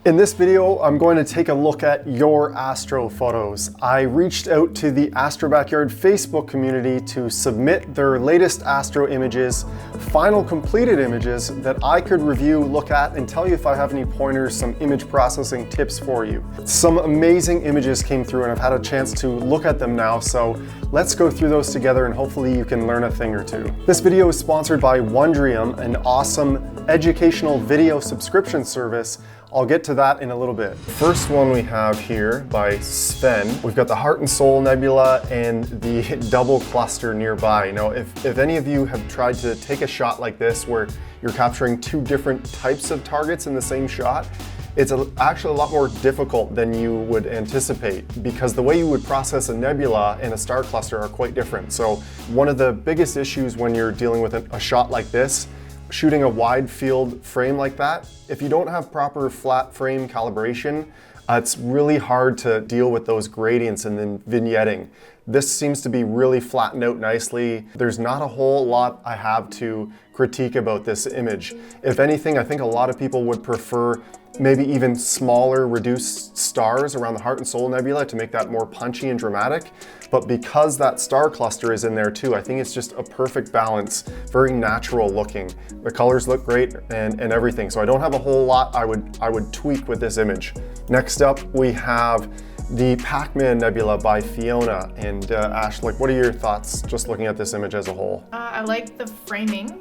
In this video, I'm going to take a look at your astro photos. I reached out to the AstroBackyard Facebook community to submit their latest astro images, final completed images that I could review, look at, and tell you if I have any pointers, some image processing tips for you. Some amazing images came through and I've had a chance to look at them now, so let's go through those together and hopefully you can learn a thing or two. This video is sponsored by Wondrium, an awesome educational video subscription service. I'll get to that in a little bit. First one we have here by Sven. We've got the Heart and Soul Nebula and the double cluster nearby. Now, if any of you have tried to take a shot like this where you're capturing two different types of targets in the same shot, it's actually a lot more difficult than you would anticipate because the way you would process a nebula and a star cluster are quite different. So one of the biggest issues when you're dealing with a shot like this, shooting a wide field frame like that, if you don't have proper flat frame calibration, it's really hard to deal with those gradients and then vignetting. This seems to be really flattened out nicely. There's not a whole lot I have to critique about this image. If anything, I think a lot of people would prefer maybe even smaller reduced stars around the Heart and Soul Nebula to make that more punchy and dramatic. But because that star cluster is in there too, I think it's just a perfect balance, very natural looking. The colors look great and everything. So I don't have a whole lot I would tweak with this image. Next up, we have the Pac-Man Nebula by FIONA. And Ash, what are your thoughts just looking at this image as a whole? I like the framing.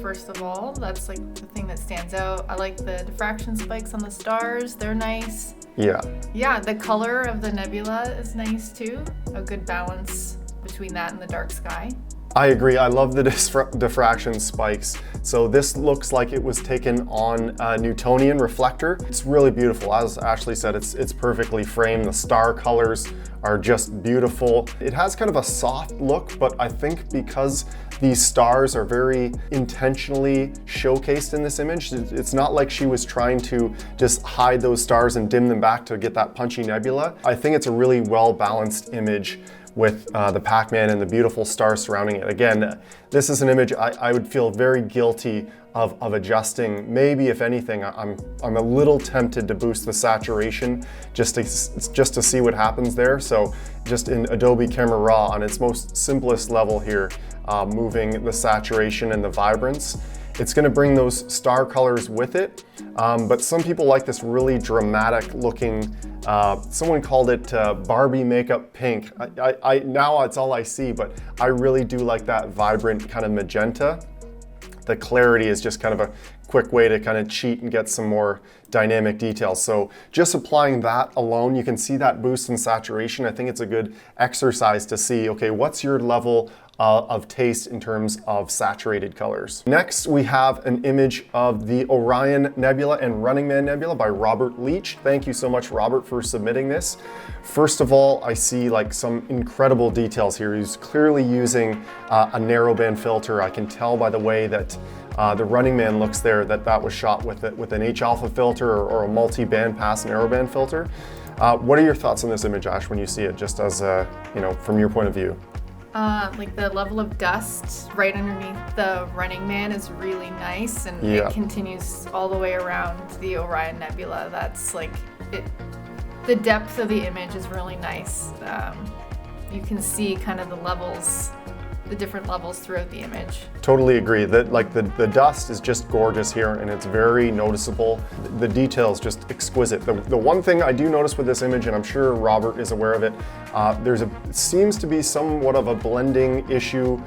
First of all, that's the thing that stands out. I like the diffraction spikes on the stars, they're nice. Yeah, the color of the nebula is nice too. A good balance between that and the dark sky. I agree, I love the diffraction spikes. So this looks like it was taken on a Newtonian reflector. It's really beautiful. As Ashley said, it's perfectly framed. The star colors are just beautiful. It has kind of a soft look, but I think because these stars are very intentionally showcased in this image, it's not like she was trying to just hide those stars and dim them back to get that punchy nebula. I think it's a really well-balanced image with the Pac-Man and the beautiful stars surrounding it. Again, this is an image I would feel very guilty of adjusting. Maybe if anything, I'm a little tempted to boost the saturation just to see what happens there. So just in Adobe Camera Raw on its most simplest level here, moving the saturation and the vibrance. It's going to bring those star colors with it, but some people like this really dramatic looking, someone called it Barbie makeup pink. Now it's all I see, but I really do like that vibrant kind of magenta. The clarity is just kind of a quick way to kind of cheat and get some more dynamic details. So just applying that alone, you can see that boost in saturation. I think it's a good exercise to see, okay, what's your level of taste in terms of saturated colors. Next, we have an image of the Orion Nebula and Running Man Nebula by Robert Leach. Thank you so much, Robert, for submitting this. First of all, I see some incredible details here. He's clearly using a narrowband filter. I can tell by the way that the Running Man looks there that was shot with an H-alpha filter or a multi-band pass narrowband filter. What are your thoughts on this image, Ash, when you see it, just as from your point of view? The level of dust right underneath the Running Man is really nice, and it continues all the way around the Orion Nebula. That's the depth of the image is really nice. You can see kind of the different levels throughout the image. Totally agree. That the dust is just gorgeous here and it's very noticeable. The detail is just exquisite. The one thing I do notice with this image, and I'm sure Robert is aware of it, it seems to be somewhat of a blending issue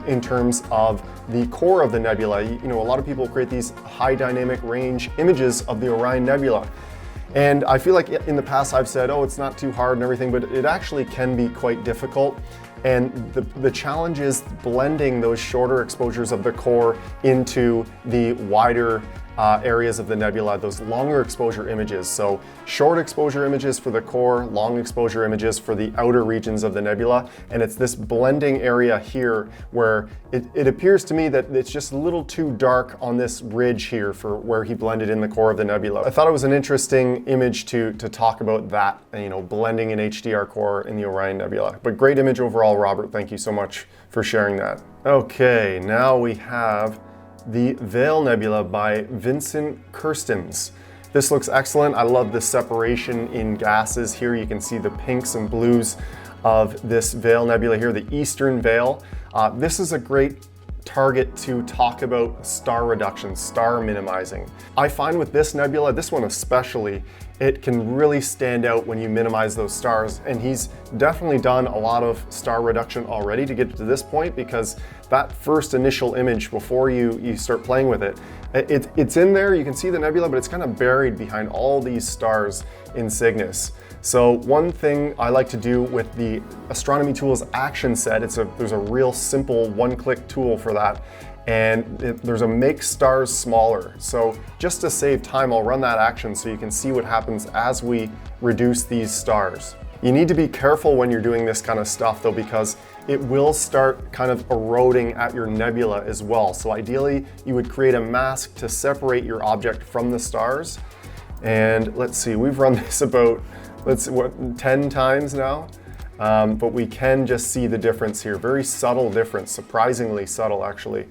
in terms of the core of the nebula. A lot of people create these high dynamic range images of the Orion Nebula. And I feel like in the past I've said, oh, it's not too hard and everything, but it actually can be quite difficult. And the challenge is blending those shorter exposures of the core into the wider areas of the nebula, those longer exposure images. So short exposure images for the core, long exposure images for the outer regions of the nebula. And it's this blending area here where it appears to me that it's just a little too dark on this ridge here for where he blended in the core of the nebula. I thought it was an interesting image to talk about that, blending an HDR core in the Orion Nebula. But great image overall, Robert. Thank you so much for sharing that. Okay, now we have the Veil Nebula by VINCENT KERSTENS. This looks excellent. I love the separation in gases here. You can see the pinks and blues of this Veil Nebula here, the Eastern Veil. This is a great target to talk about star reduction, star minimizing. I find with this nebula, this one especially, it can really stand out when you minimize those stars, and he's definitely done a lot of star reduction already to get to this point, because that first initial image before you start playing with it, it's in there, you can see the nebula, but it's kind of buried behind all these stars in Cygnus. So one thing I like to do with the Astronomy Tools action set, there's a real simple one-click tool for that, and there's a make stars smaller. So just to save time, I'll run that action so you can see what happens as we reduce these stars. You need to be careful when you're doing this kind of stuff though, because it will start kind of eroding at your nebula as well. So ideally, you would create a mask to separate your object from the stars. And let's see, we've run this about 10 times now, but we can just see the difference here. Very subtle difference, surprisingly subtle actually.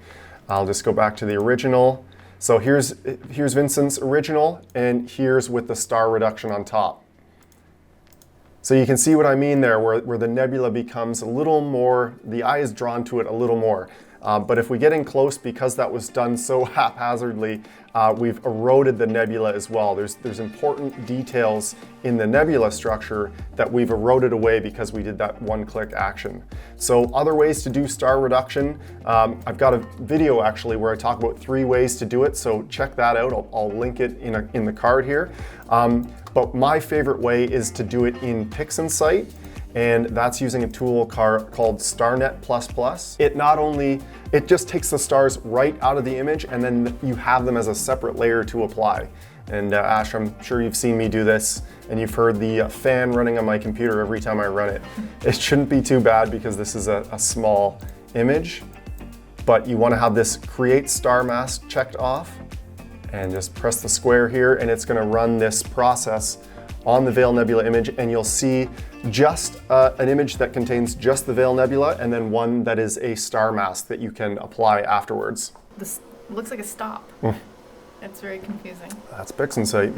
I'll just go back to the original. So here's Vincent's original, and here's with the star reduction on top. So you can see what I mean there, where the nebula becomes a little more, the eye is drawn to it a little more. But if we get in close, because that was done so haphazardly, we've eroded the nebula as well. There's important details in the nebula structure that we've eroded away because we did that one-click action. So other ways to do star reduction, I've got a video actually where I talk about 3 ways to do it, so check that out. I'll link it in the card here. But my favorite way is to do it in PixInsight, and that's using a tool called StarNet++. It just takes the stars right out of the image, and then you have them as a separate layer to apply. And Ash, I'm sure you've seen me do this, and you've heard the fan running on my computer every time I run it. It shouldn't be too bad because this is a small image, but you want to have this Create Star Mask checked off, and just press the square here, and it's going to run this process on the Veil Nebula image, and you'll see just an image that contains just the Veil Nebula, and then one that is a star mask that you can apply afterwards. This looks like a stop. It's very confusing. That's PixInsight.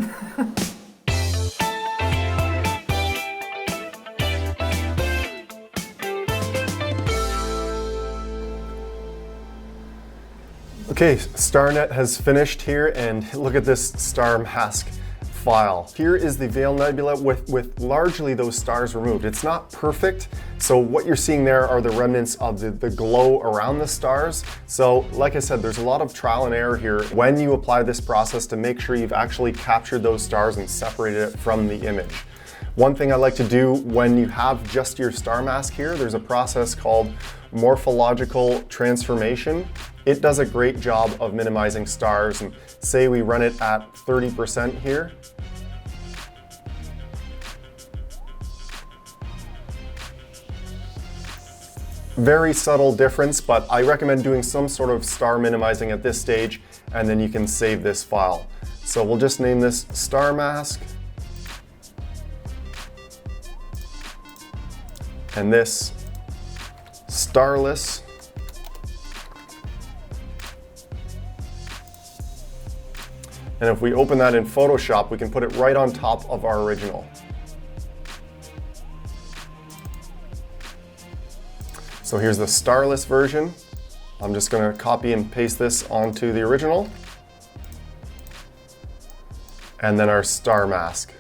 Okay, StarNet has finished here, and look at this star mask file. Here is the Veil Nebula with largely those stars removed. It's not perfect, so what you're seeing there are the remnants of the glow around the stars. So like I said, there's a lot of trial and error here when you apply this process to make sure you've actually captured those stars and separated it from the image. One thing I like to do when you have just your star mask here, there's a process called morphological transformation. It does a great job of minimizing stars, and say we run it at 30% here. Very subtle difference, but I recommend doing some sort of star minimizing at this stage, and then you can save this file. So we'll just name this star mask, and this starless. And if we open that in Photoshop, we can put it right on top of our original. So here's the starless version. I'm just going to copy and paste this onto the original. And then our star mask.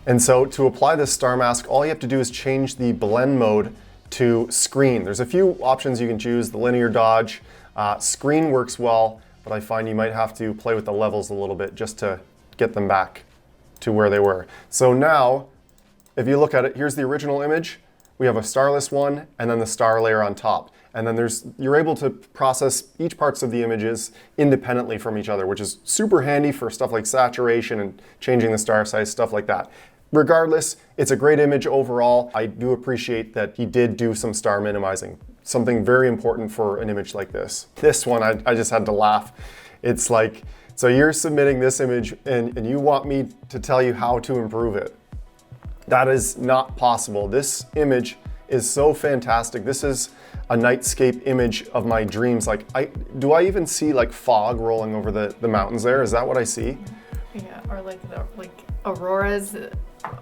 And so to apply this star mask, all you have to do is change the blend mode to screen. There's a few options you can choose. The linear dodge, screen works well, but I find you might have to play with the levels a little bit just to get them back to where they were. So now, if you look at it, here's the original image. We have a starless one, and then the star layer on top. And then you're able to process each parts of the images independently from each other, which is super handy for stuff like saturation and changing the star size, stuff like that. Regardless, it's a great image overall. I do appreciate that he did do some star minimizing, something very important for an image like this. This one, I just had to laugh. It's like, so you're submitting this image and you want me to tell you how to improve it. That is not possible. This image is so fantastic. This is a nightscape image of my dreams. Like, do I even see like fog rolling over the mountains there? Is that what I see? Yeah, or like auroras.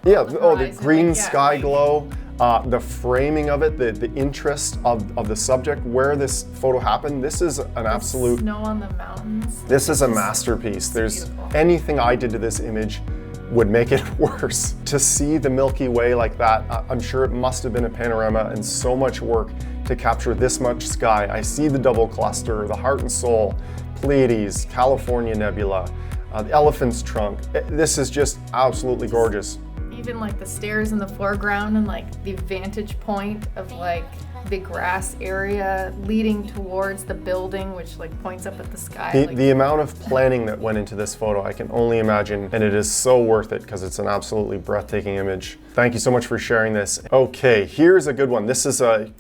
Yeah, the green like, sky glow, the framing of it, the interest of the subject, where this photo happened. This is an absolute... Snow on the mountains. This is a masterpiece. There's beautiful. Anything I did to this image would make it worse. To see the Milky Way like that, I'm sure it must have been a panorama and so much work to capture this much sky. I see the double cluster, the heart and soul, Pleiades, California Nebula, the elephant's trunk. This is just absolutely gorgeous. Even like the stairs in the foreground and like the vantage point of like the grass area leading towards the building, which like points up at the sky. The amount of planning that went into this photo, I can only imagine, and it is so worth it because it's an absolutely breathtaking image. Thank you so much for sharing this. Okay, here's a good one. This is an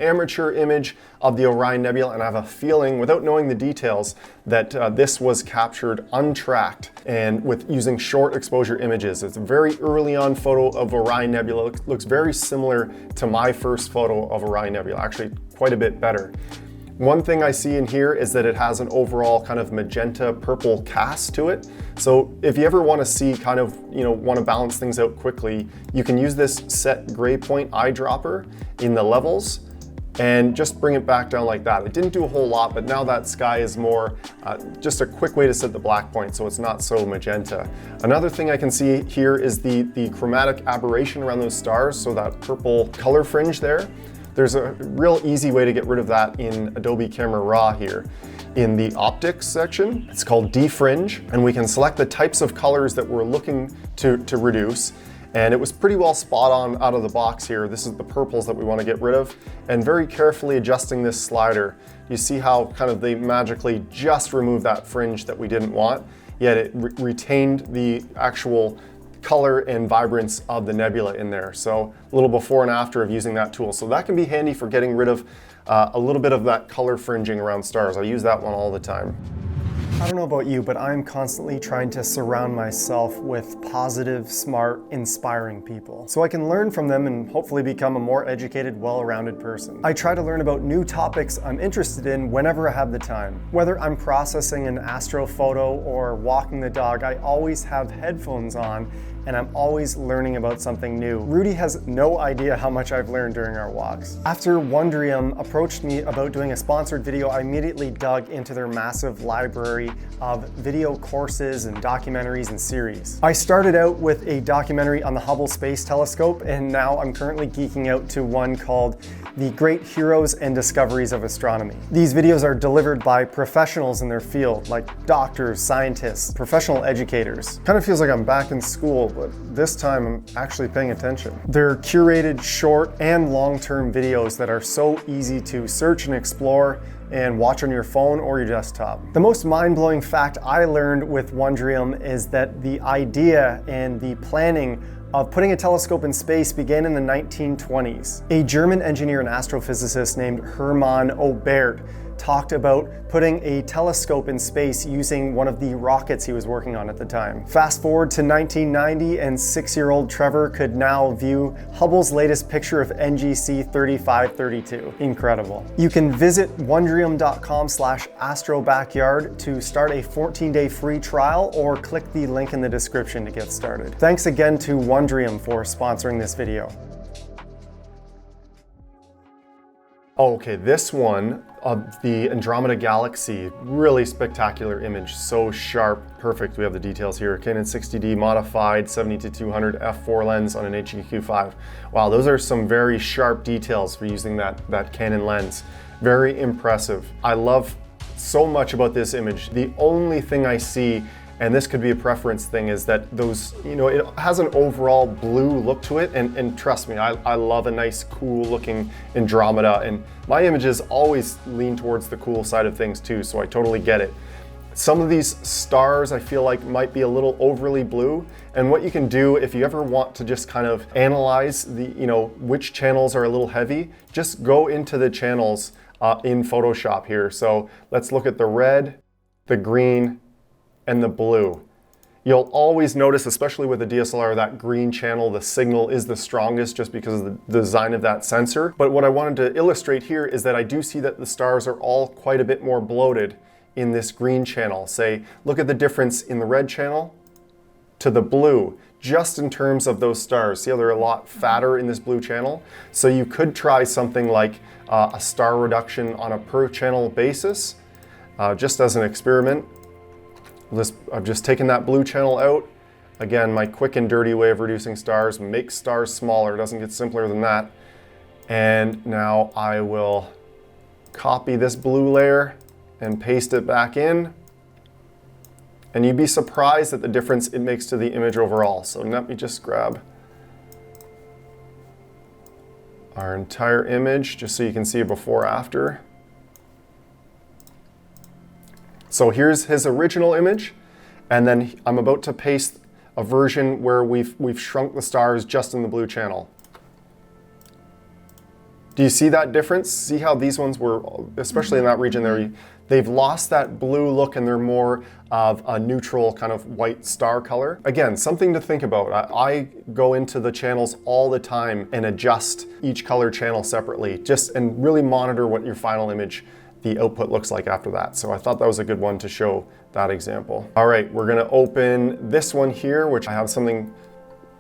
amateur image of the Orion Nebula, and I have a feeling, without knowing the details, that this was captured untracked and with using short exposure images. It's a very early on photo of Orion Nebula. Looks very similar to my first photo of Orion Nebula, actually quite a bit better. One thing I see in here is that it has an overall kind of magenta purple cast to it. So if you ever want to see kind of, want to balance things out quickly, you can use this set gray point eyedropper in the levels and just bring it back down like that. It didn't do a whole lot, but now that sky is more just a quick way to set the black point so it's not so magenta. Another thing I can see here is the chromatic aberration around those stars, so that purple color fringe there. There's a real easy way to get rid of that in Adobe Camera Raw here. In the optics section, it's called defringe, and we can select the types of colors that we're looking to reduce. And it was pretty well spot on out of the box here. This is the purples that we want to get rid of, and very carefully adjusting this slider. You see how kind of they magically just removed that fringe that we didn't want, yet it retained the actual color and vibrance of the nebula in there. So a little before and after of using that tool. So that can be handy for getting rid of a little bit of that color fringing around stars. I use that one all the time. I don't know about you, but I'm constantly trying to surround myself with positive, smart, inspiring people so I can learn from them and hopefully become a more educated, well-rounded person. I try to learn about new topics I'm interested in whenever I have the time. Whether I'm processing an astro photo or walking the dog, I always have headphones on and I'm always learning about something new. Rudy has no idea how much I've learned during our walks. After Wondrium approached me about doing a sponsored video, I immediately dug into their massive library of video courses and documentaries and series. I started out with a documentary on the Hubble Space Telescope, and now I'm currently geeking out to one called The Great Heroes and Discoveries of Astronomy. These videos are delivered by professionals in their field, like doctors, scientists, professional educators. Kind of feels like I'm back in school, but this time I'm actually paying attention. They're curated short and long-term videos that are so easy to search and explore and watch on your phone or your desktop. The most mind-blowing fact I learned with Wondrium is that the idea and the planning of putting a telescope in space began in the 1920s. A German engineer and astrophysicist named Hermann Oberth talked about putting a telescope in space using one of the rockets he was working on at the time. Fast forward to 1990 and 6-year-old Trevor could now view Hubble's latest picture of NGC 3532. Incredible. You can visit wondrium.com/astrobackyard to start a 14-day free trial or click the link in the description to get started. Thanks again to Wondrium for sponsoring this video. Okay, this one of the Andromeda Galaxy, really spectacular image, so sharp, perfect. We have the details here. Canon 60D modified 70-200 f4 lens on an HEQ5. Wow, those are some very sharp details for using that Canon lens. Very impressive. I love so much about this image. The only thing I see, and this could be a preference thing, is that those, it has an overall blue look to it, and trust me, I love a nice, cool looking Andromeda, and my images always lean towards the cool side of things too, so I totally get it. Some of these stars I feel like might be a little overly blue, and what you can do if you ever want to just kind of analyze the, which channels are a little heavy, just go into the channels in Photoshop here. So let's look at the red, the green, and the blue. You'll always notice, especially with a DSLR, that green channel, the signal is the strongest just because of the design of that sensor. But what I wanted to illustrate here is that I do see that the stars are all quite a bit more bloated in this green channel. Say, look at the difference in the red channel to the blue, just in terms of those stars. See how they're a lot fatter in this blue channel? So you could try something like a star reduction on a per channel basis, just as an experiment. I've just taken that blue channel out. Again, my quick and dirty way of reducing stars, make stars smaller. It doesn't get simpler than that. And now I will copy this blue layer and paste it back in. And you'd be surprised at the difference it makes to the image overall. So let me just grab our entire image just so you can see a before after. So here's his original image, and then I'm about to paste a version where we've shrunk the stars just in the blue channel. Do you see that difference? See how these ones were, especially in that region there, they've lost that blue look and they're more of a neutral kind of white star color. Again, something to think about. I go into the channels all the time and adjust each color channel separately, and really monitor what your final image, the output looks like after that. So I thought that was a good one to show that example. All right, we're gonna open this one here, which I have something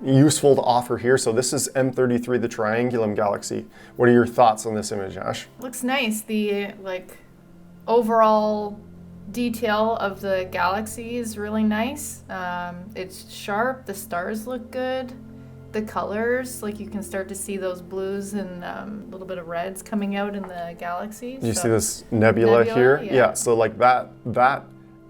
useful to offer here. So this is M33, the Triangulum Galaxy. What are your thoughts on this image, Ash? Looks nice. The overall detail of the galaxy is really nice. It's sharp, the stars look good. The colors, you can start to see those blues and a little bit of reds coming out in the galaxy. You see this nebula here? Yeah, so that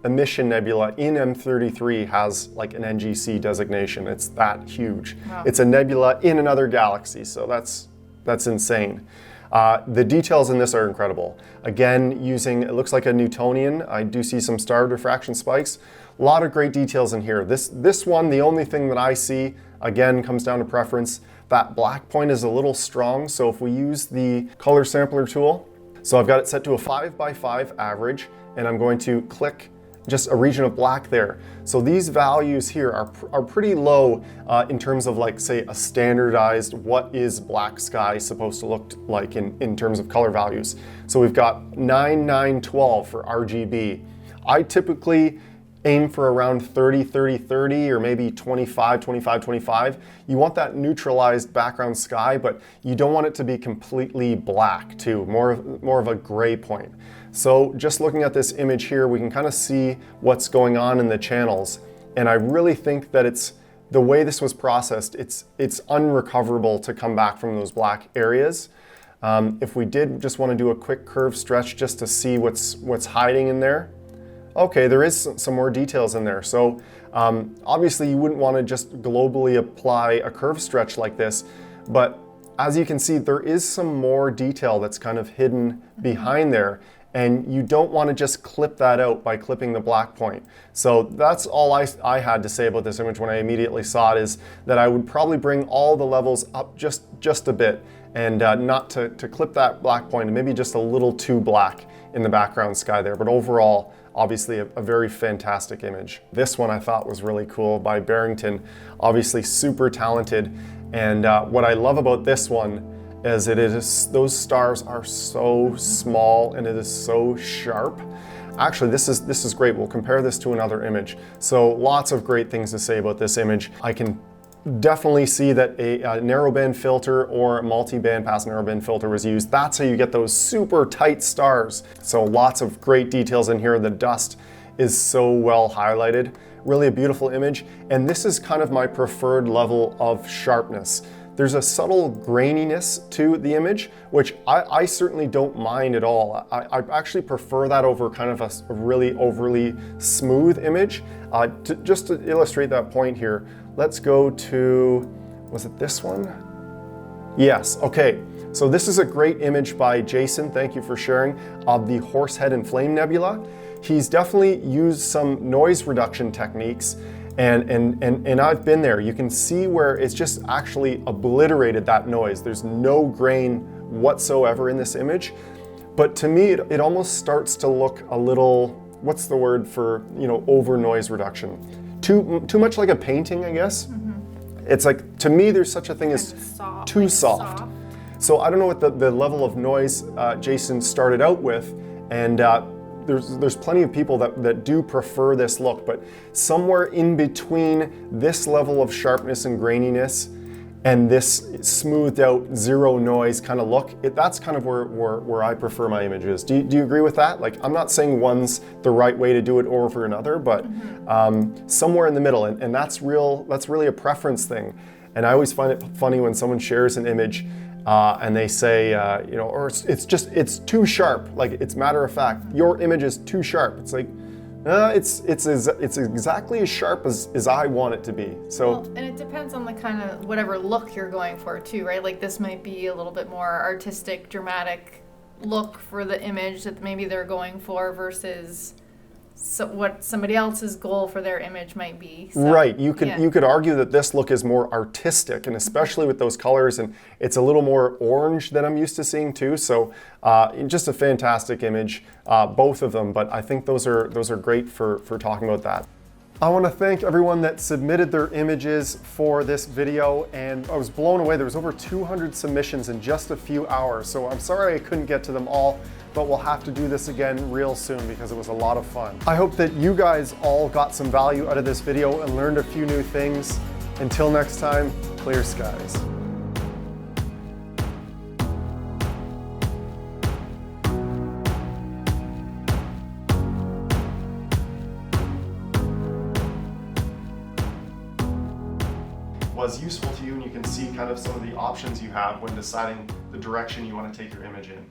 emission nebula in M33 has an NGC designation. It's that huge. Wow. It's a nebula in another galaxy, so that's insane. The details in this are incredible. Again, it looks like a Newtonian. I do see some star diffraction spikes. A lot of great details in here. This one, the only thing that I see, again, comes down to preference. That black point is a little strong, so if we use the color sampler tool, so I've got it set to a 5x5 average, and I'm going to click just a region of black there. So these values here are pretty low in terms of say a standardized what is black sky supposed to look like in terms of color values. So we've got 9, 9, 12 for RGB. I typically aim for around 30, 30, 30, or maybe 25, 25, 25. You want that neutralized background sky, but you don't want it to be completely black too, more of a gray point. So just looking at this image here, we can kind of see what's going on in the channels. And I really think that the way this was processed, it's unrecoverable to come back from those black areas. If we did just want to do a quick curve stretch just to see what's hiding in there, okay, there is some more details in there. So obviously you wouldn't want to just globally apply a curve stretch like this, but as you can see, there is some more detail that's kind of hidden behind there, and you don't want to just clip that out by clipping the black point. So that's all I had to say about this image when I immediately saw it, is that I would probably bring all the levels up just a bit, and not to clip that black point, and maybe just a little too black in the background sky there. But overall, obviously a very fantastic image. This one I thought was really cool by Barrington, obviously super talented. And what I love about this one is those stars are so small and it is so sharp. Actually, this is great. We'll compare this to another image. So lots of great things to say about this image. I can definitely see that a narrowband filter or a multi-band pass narrowband filter was used. That's how you get those super tight stars. So lots of great details in here. The dust is so well highlighted. Really a beautiful image. And this is kind of my preferred level of sharpness. There's a subtle graininess to the image, which I certainly don't mind at all. I actually prefer that over kind of a really overly smooth image. Just to illustrate that point here, let's go to, was it this one? Yes, okay. So this is a great image by Jason, thank you for sharing, of the Horsehead and Flame Nebula. He's definitely used some noise reduction techniques, and I've been there. You can see where it's just actually obliterated that noise. There's no grain whatsoever in this image. But to me, it almost starts to look a little, what's the word for, over noise reduction? too much like a painting, I guess. It's like, to me, there's such a thing as soft, too like soft. soft. So I don't know what the level of noise Jason started out with, and there's plenty of people that do prefer this look, but somewhere in between this level of sharpness and graininess and this smoothed out zero noise kind of look, that's kind of where I prefer my images. Do you agree with that? Like, I'm not saying one's the right way to do it over another, but somewhere in the middle, and that's really a preference thing. And I always find it funny when someone shares an image and they say, you know, or it's too sharp. Like, it's matter of fact, your image is too sharp. It's like, it's exactly as sharp as I want it to be. So, well, and it depends on the kind of whatever look you're going for too, right? Like, this might be a little bit more artistic, dramatic look for the image that maybe they're going for versus what somebody else's goal for their image might be. So, right, you could argue that this look is more artistic, and especially with those colors, and it's a little more orange than I'm used to seeing too. So just a fantastic image, both of them. But I think those are great for talking about that. I want to thank everyone that submitted their images for this video, and I was blown away. There was over 200 submissions in just a few hours, so I'm sorry I couldn't get to them all, but we'll have to do this again real soon because it was a lot of fun. I hope that you guys all got some value out of this video and learned a few new things. Until next time, clear skies. Was useful to you, and you can see kind of some of the options you have when deciding the direction you want to take your image in.